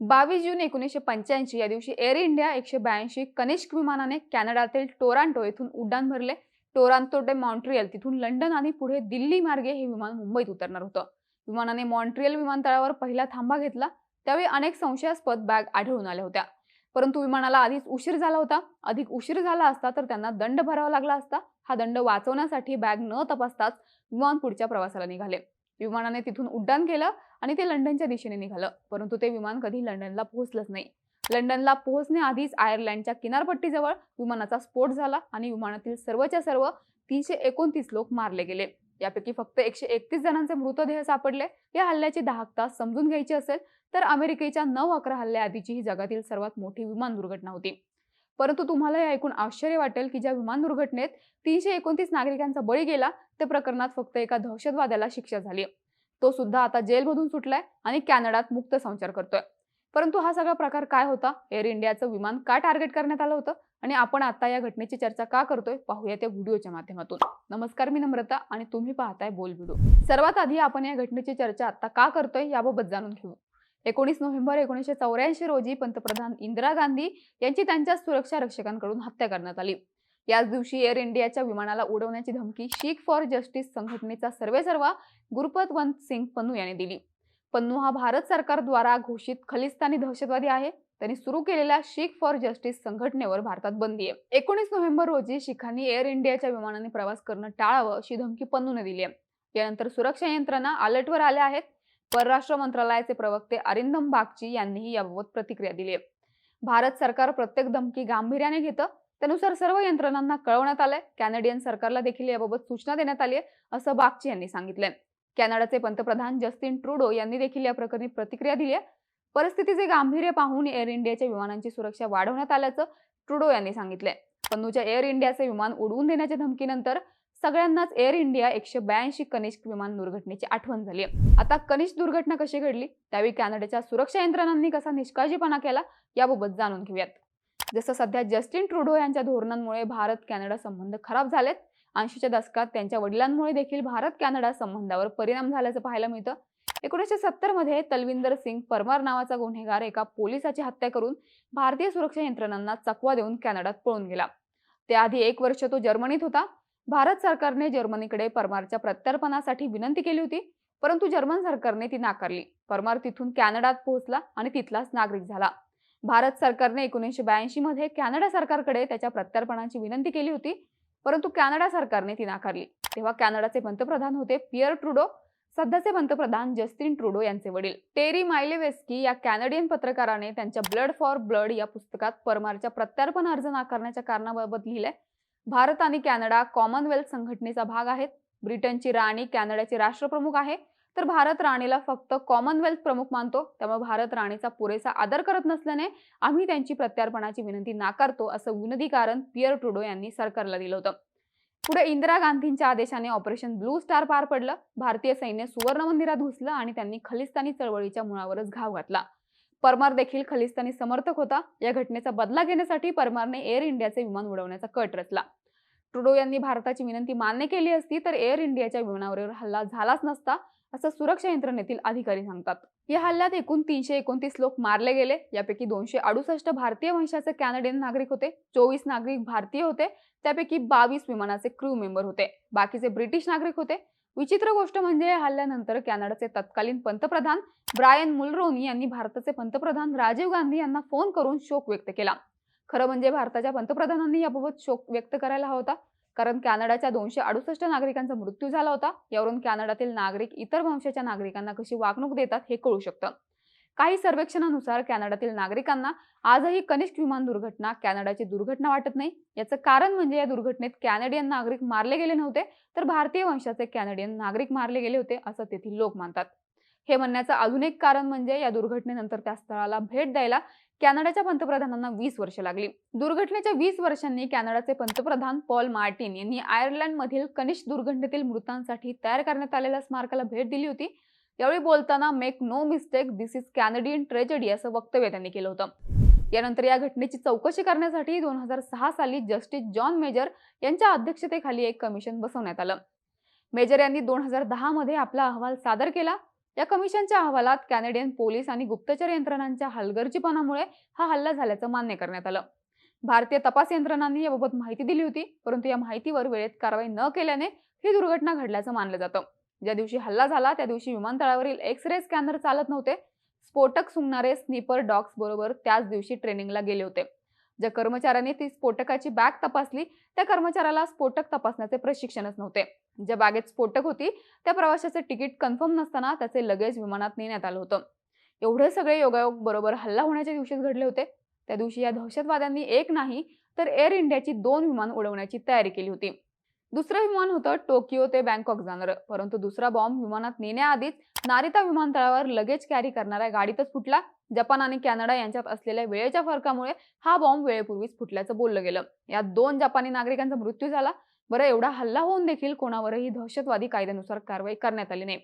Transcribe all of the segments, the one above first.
22 जून 1985 या दिवशी air India 182 Kanishka विमानाने कॅनडातील टोरंटो येथून उड्डाण भरले. टोरंटो ते मॉन्ट्रियल, तिथून लंडन आणि पुढे दिल्ली मार्गे हे विमान मुंबईत उतरणार होतं. विमानाने मॉन्ट्रियल विमानतळावर पहिला थांबा घेतला. त्यावेळी अनेक संशयास्पद बॅग आढळून आल्या होत्या. परंतु विमानाला आधीच उशीर झाला होता. अधिक उशीर झाला असता तर त्यांना दंड भरावा लागला असता. हा दंड वाचवण्यासाठी बॅग न तपासताच विमान पुढच्या प्रवासाला निघाले. विमानाने तिथून उड्डाण केलं आणि ते लंडनच्या दिशेने निघालं. परंतु ते विमान कधी लंडनला पोहोचलंच नाही. लंडनला पोहोचण्याआधीच आयर्लंडच्या किनारपट्टीजवळ विमानाचा स्फोट झाला आणि विमानातील सर्वच्या सर्व 329 लोक मारले गेले. यापैकी फक्त 131 जणांचे मृतदेह सापडले. या हल्ल्याची दाहकता समजून घ्यायची असेल तर अमेरिकेच्या 9/11 हल्ल्याआधीची ही जगातील सर्वात मोठी विमान दुर्घटना होती. परंतु तुम्हाला हे ऐकून आश्चर्य वाटेल की ज्या विमान दुर्घटनेत 329 नागरिकांचा बळी गेला, त्या प्रकरणात फक्त एका दहशतवाद्याला शिक्षा झाली. तो सुद्धा आता जेलमधून सुटलाय आणि कॅनडात मुक्त संचार करतोय. परंतु हा सगळा प्रकार काय होता? एअर इंडियाचं विमान का टार्गेट करण्यात आलं होतं आणि आपण आता या घटनेची चर्चा का करतोय, पाहूया त्या व्हिडिओच्या माध्यमातून. नमस्कार, मी नम्रता आणि तुम्ही पाहताय बोल व्हिडिओ. सर्वात आधी आपण या घटनेची चर्चा आता का करतोय याबाबत जाणून घेऊ. 19 नोव्हेंबर 1984 रोजी पंतप्रधान इंदिरा गांधी यांची त्यांच्या सुरक्षा रक्षकांकडून हत्या करण्यात आली. याच दिवशी एअर इंडियाच्या विमानाला उडवण्याची धमकी शीख फॉर जस्टिस संघटनेचा सर्वेसर्वा गुरपतवंत सिंग पन्नू यांनी दिली. पन्नू हा भारत सरकारद्वारा घोषित खलिस्तानी दहशतवादी आहे. त्यांनी सुरू केलेल्या शीख फॉर जस्टिस संघटनेवर भारतात बंदी आहे. 19 नोव्हेंबर रोजी शिखांनी एअर इंडियाच्या विमानाने प्रवास करणं टाळावं अशी धमकी पन्नूने दिली आहे. यानंतर सुरक्षा यंत्रणा अलर्टवर आल्या आहेत. परराष्ट्र मंत्रालयाचे प्रवक्ते अरिंदम बागची यांनीही याबाबत प्रतिक्रिया दिली आहे. भारत सरकार प्रत्येक धमकी गांभीर्याने घेतं. त्यानुसार सर्व यंत्रणांना कळवण्यात आलंय. कॅनडियन सरकारला देखील याबाबत सूचना देण्यात आली आहे, असं बागची यांनी सांगितलंय. कॅनडाचे पंतप्रधान जस्टिन ट्रुडो यांनी देखील या प्रकरणी प्रतिक्रिया दिली आहे. परिस्थितीचे गांभीर्य पाहून एअर इंडियाच्या विमानांची सुरक्षा वाढवण्यात आल्याचं ट्रुडो यांनी सांगितलंय. पन्नूच्या एअर इंडियाचे विमान उडवून देण्याच्या धमकीनंतर सगळ्यांनाच एअर इंडिया 182 कनिष्क विमान दुर्घटनेची आठवण झाली. आता कनिष्क दुर्घटना कशी घडली, त्यावेळी कॅनडाच्या सुरक्षा यंत्रणांनी कसा निष्काळजीपणा केला याबाबत जाणून घेऊयात. जसं सध्या जस्टिन ट्रुडो यांच्या धोरणांमुळे भारत कॅनडा संबंध खराब झालेत, 80च्या दशकात त्यांच्या वडिलांमुळे देखील भारत कॅनडा संबंधावर परिणाम झाल्याचं पाहायला मिळतं. 1970 मध्ये तलविंदर सिंग परमार नावाचा गुन्हेगार एका पोलिसाची हत्या करून भारतीय सुरक्षा यंत्रणांना चकवा देऊन कॅनडात पळून गेला. त्याआधी 1 वर्ष तो जर्मनीत होता. भारत सरकारने जर्मनीकडे परमारच्या प्रत्यार्पणासाठी विनंती केली होती, परंतु जर्मन सरकारने ती नाकारली. परमार तिथून कॅनडात पोहोचला आणि तिथलाच नागरिक झाला. भारत सरकारने 1982 मध्ये कॅनडा सरकारकडे त्याच्या प्रत्यार्पणाची विनंती केली होती, परंतु कॅनडा सरकारने ती नाकारली. तेव्हा कॅनडाचे पंतप्रधान होते पियर ट्रुडो, सध्याचे पंतप्रधान जस्टिन ट्रुडो यांचे वडील. टेरी मायलेवेस्की या कॅनडियन पत्रकाराने त्यांच्या ब्लड फॉर ब्लड या पुस्तकात परमारच्या प्रत्यार्पण अर्ज नाकारण्याच्या कारणाबाबत लिहिलंय. भारत आणि कॅनडा कॉमनवेल्थ संघटनेचा भाग आहेत. ब्रिटनची राणी कॅनडाची राष्ट्रप्रमुख आहे, तर भारत राणीला फक्त कॉमनवेल्थ प्रमुख मानतो. त्यामुळे भारत राणीचा पुरेसा आदर करत नसल्याने आम्ही त्यांची प्रत्यार्पणाची विनंती नाकारतो, असं विनंतीकरण पियर ट्रुडो यांनी सरकारला दिलं होतं. पुढे इंदिरा गांधींच्या आदेशाने ऑपरेशन ब्लू स्टार पार पडलं. भारतीय सैन्य सुवर्ण मंदिरात घुसलं आणि त्यांनी खलिस्तानी चळवळीच्या मुळावरच घाव घातला. परमार देखील खलिस्तानी समर्थक होता. या घटनेचा बदला घेण्यासाठी परमारने एअर इंडियाचे विमान उडवण्याचा कट रचला. ट्रुडो यांनी भारताची विनंती मान्य केली असती तर एअर इंडियाच्या विमानावर हल्ला झालाच नसता, असं सुरक्षा यंत्रणेतील अधिकारी सांगतात. या हल्ल्यात एकूण 329 लोक मारले गेले. यापैकी 268 भारतीय वंशाचे कॅनडियन नागरिक होते. 24 नागरिक भारतीय होते. त्यापैकी 22 विमानाचे क्रू मेंबर होते. बाकीचे ब्रिटिश नागरिक होते. विचित्र गोष्ट म्हणजे या हल्ल्यानंतर कॅनडाचे तत्कालीन पंतप्रधान ब्रायन मुलरोनी यांनी भारताचे पंतप्रधान राजीव गांधी यांना फोन करून शोक व्यक्त केला. खरं म्हणजे भारताच्या पंतप्रधानांनी याबाबत शोक व्यक्त करायला हवा होता, कारण कॅनडाच्या 268 नागरिकांचा मृत्यू झाला होता. यावरून कॅनडातील नागरिक इतर वंशाच्या नागरिकांना कशी वागणूक देतात हे कळू शकतं. काही सर्वेक्षणानुसार कॅनडातील नागरिकांना आजही कनिष्क विमान दुर्घटना कॅनडाची दुर्घटना वाटत नाही. याचं कारण म्हणजे या दुर्घटनेत कॅनडियन नागरिक मारले गेले नव्हते, तर भारतीय वंशाचे कॅनडियन नागरिक मारले गेले होते, असं तेथील लोक मानतात. हे म्हणण्याचं अजून एक कारण म्हणजे या दुर्घटनेनंतर त्या स्थळाला भेट द्यायला कॅनडाच्या पंतप्रधानांना 20 वर्ष लागली. दुर्घटनेच्या 20 वर्षांनी कॅनडाचे पंतप्रधान पॉल मार्टिन यांनी आयर्लंडमधील कनिष्क दुर्घटनेतील मृतांसाठी तयार करण्यात आलेल्या स्मारकाला भेट दिली होती. यावेळी बोलताना make no mistake, this is Canadian tragedy असं वक्तव्य त्यांनी केलं होतं. यानंतर या घटनेची चौकशी करण्यासाठी 2006 साली जस्टिस जॉन मेजर यांच्या अध्यक्षतेखाली एक कमिशन बसवण्यात आलं. मेजर यांनी 2010 मध्ये आपला अहवाल सादर केला. या कमिशनच्या अहवालात कॅनेडियन पोलीस आणि गुप्तचर यंत्रणांच्या हलगर्जीपणामुळे हा हल्ला झाल्याचं मान्य करण्यात आलं. भारतीय तपास यंत्रणांनी याबाबत माहिती दिली होती, परंतु या माहितीवर वेळेत कारवाई न केल्याने ही दुर्घटना घडल्याचं मानलं जातं. ज्या दिवशी हल्ला झाला त्या दिवशी विमानतळावरील एक्स-रे स्कॅनर चालत नव्हते. स्फोटक सुंगणारे स्निपर डॉग्स बरोबर त्याच दिवशी ट्रेनिंगला गेले होते. ज्या कर्मचाऱ्यांनी ती स्फोटकाची बॅग तपासली त्या कर्मचाऱ्याला स्फोटक तपासण्याचे प्रशिक्षणच नव्हते. ज्या बॅगेत स्फोटक होती त्या प्रवाशाचे तिकीट कन्फर्म नसताना त्याचे लगेज विमानात नेण्यात आलं होतं. एवढे सगळे योगायोग बरोबर हल्ला होण्याच्या दिवशीच घडले होते. त्या दिवशी या दहशतवाद्यांनी एक नाही तर एअर इंडियाची 2 विमान उडवण्याची तयारी केली होती. दुसरं विमान होतं टोकियो ते बँकॉक जाणारं, परंतु दुसरा बॉम्ब विमानात नेण्याआधीच नारिता विमानतळावर लगेज कॅरी करणाऱ्या गाडीतच फुटला. जपान आणि कॅनडा यांच्यात असलेल्या वेळेच्या फरकामुळे हा बॉम्ब वेळेपूर्वीच फुटल्याचं बोललं गेलं. यात 2 जपानी नागरिकांचा मृत्यू झाला. बरं, एवढा हल्ला होऊन देखील कोणावरही दहशतवादी कायद्यानुसार कारवाई करण्यात आली नाही.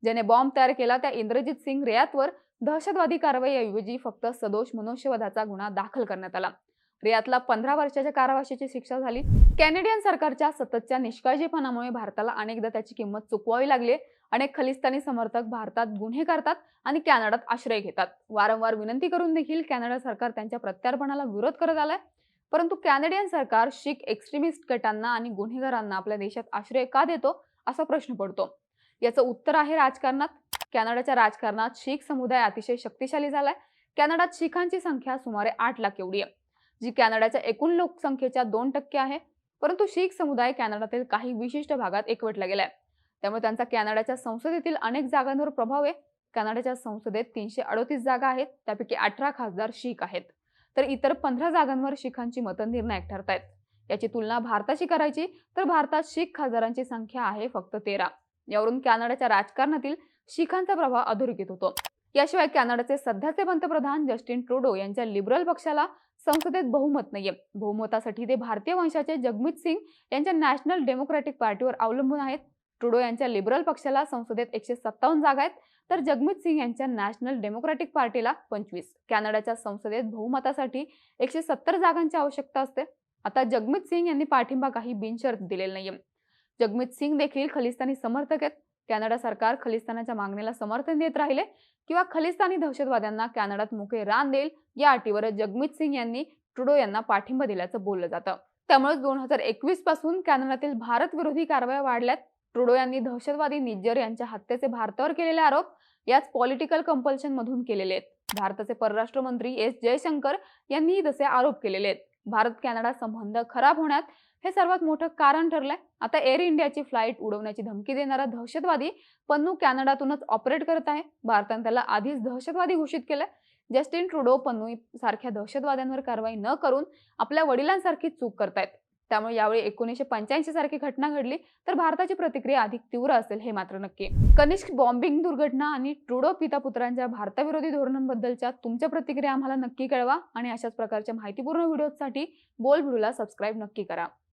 ज्याने बॉम्ब तयार केला त्या इंद्रजित सिंग रियातवर दहशतवादी कारवाईऐवजी फक्त सदोष मनुष्यवधाचा गुन्हा दाखल करण्यात आला. रियातला 15 वर्षाच्या कारावासाची शिक्षा झाली. कॅनेडियन सरकारच्या सततच्या निष्काळजीपणामुळे भारताला अनेकदा त्याची किंमत चुकवावी लागली. अनेक खलिस्तानी समर्थक भारतात गुन्हे करतात आणि कॅनडात आश्रय घेतात. वारंवार विनंती करून देखील कॅनडा सरकार त्यांच्या प्रत्यार्पणाला विरोध करत आलंय. परंतु कॅनेडियन सरकार शीख एक्स्ट्रीमिस्ट गटांना आणि गुन्हेगारांना आपल्या देशात आश्रय का देतो असा प्रश्न पडतो. याचं उत्तर आहे राजकारणात. कॅनडाच्या राजकारणात शीख समुदाय अतिशय शक्तिशाली झालाय. कॅनडात शीखांची संख्या सुमारे 8 लाख एवढी आहे, जी कॅनडाच्या एकूण लोकसंख्येच्या 2% आहे. परंतु शीख समुदाय कॅनडातील काही विशिष्ट भागात एकवटला गेलाय. त्यामुळे त्यांचा कॅनडाच्या संसदेतील अनेक जागांवर प्रभाव आहे. कॅनडाच्या संसदेत 338 जागा आहेत, त्यापैकी 18 खासदार शीख आहेत, तर इतर 15 जागांवर शीखांची मतं निर्णायक ठरतायत. याची तुलना भारताशी करायची तर भारतात शीख खासदारांची संख्या आहे फक्त 13. यावरून कॅनडाच्या राजकारणातील शीखांचा प्रभाव अधोरेखित होतो. याशिवाय कॅनडाचे सध्याचे पंतप्रधान जस्टिन ट्रुडो यांच्या लिबरल पक्षाला संसदेत बहुमत नाहीये. बहुमतासाठी ते भारतीय वंशाचे जगमीत सिंग यांच्या नॅशनल डेमोक्रॅटिक पार्टीवर अवलंबून आहेत. ट्रुडो यांच्या लिबरल पक्षाला संसदेत 157 जागा आहेत, तर जगमीत सिंग यांच्या नॅशनल डेमोक्रॅटिक पार्टीला 25. कॅनडाच्या संसदेत बहुमतासाठी 170 जागांची आवश्यकता असते. आता जगमीत सिंग यांनी पाठिंबा काही बिनशर्त दिलेला नाहीये. जगमीत सिंग देखील खलिस्तानी समर्थक आहेत. कॅनडा सरकार खलिस्तानाच्या मागणीला समर्थन देत राहिले किंवा खलिस्तानी दहशतवाद्यांना कॅनडात मोकळे रान देईल या अटीवर जगमीत सिंग यांनी ट्रुडो यांना पाठिंबा दिल्याचं बोललं जातं. त्यामुळे 2021 पासून कॅनडातील भारत विरोधी कारवाया वाढल्यात. ट्रुडो यांनी दहशतवादी निज्जर यांच्या हत्येचे भारतावर केलेले आरोप याच पॉलिटिकल कंपल्शन मधून केलेले आहेत. भारताचे परराष्ट्र मंत्री एस जयशंकर यांनीही तसे आरोप केलेले आहेत. भारत कॅनडा संबंध खराब होण्यात हे सर्वात मोठं कारण ठरलंय. आता एअर इंडियाची फ्लाईट उडवण्याची धमकी देणारा दहशतवादी पन्नू कॅनडातूनच ऑपरेट करत आहे. भारताने त्याला आधीच दहशतवादी घोषित केलंय. जस्टिन ट्रुडो पन्नू सारख्या दहशतवाद्यांवर कारवाई न करून आपल्या वडिलांसारखी चूक करतायत. त्यामुळे यावेळी 1985 सारखी घटना घडली तर भारताची प्रतिक्रिया अधिक तीव्र असेल हे मात्र नक्की. कनिष्क बॉम्बिंग दुर्घटना आणि ट्रुडो पिता पुत्रांच्या भारताविरोधी धोरणांबद्दलच्या तुमच्या प्रतिक्रिया आम्हाला नक्की कळवा आणि अशाच प्रकारच्या माहितीपूर्ण व्हिडिओसाठी बोल भिडूला सबस्क्राईब नक्की करा.